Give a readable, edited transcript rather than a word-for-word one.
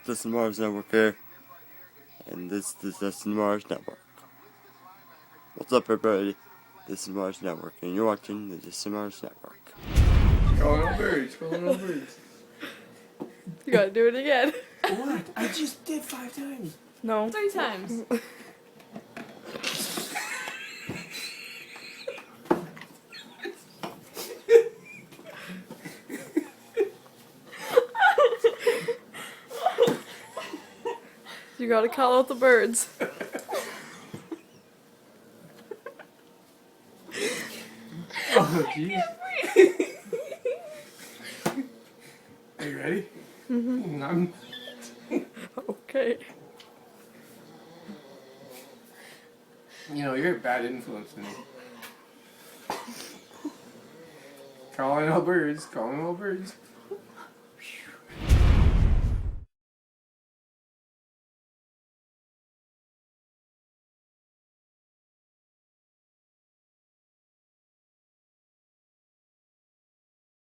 Justin Mars Network here, and this is Justin Mars Network. What's up, everybody? This is Mars Network, and you're watching the Justin Mars Network. Calling all birds, calling all birds. You gotta do it again. What? I just did 5 times. No. 3 times. You gotta call out the birds. Oh, jeez. Are you ready? Mm-hmm. Okay. You know, you're a bad influence to me. Calling all birds, calling all birds.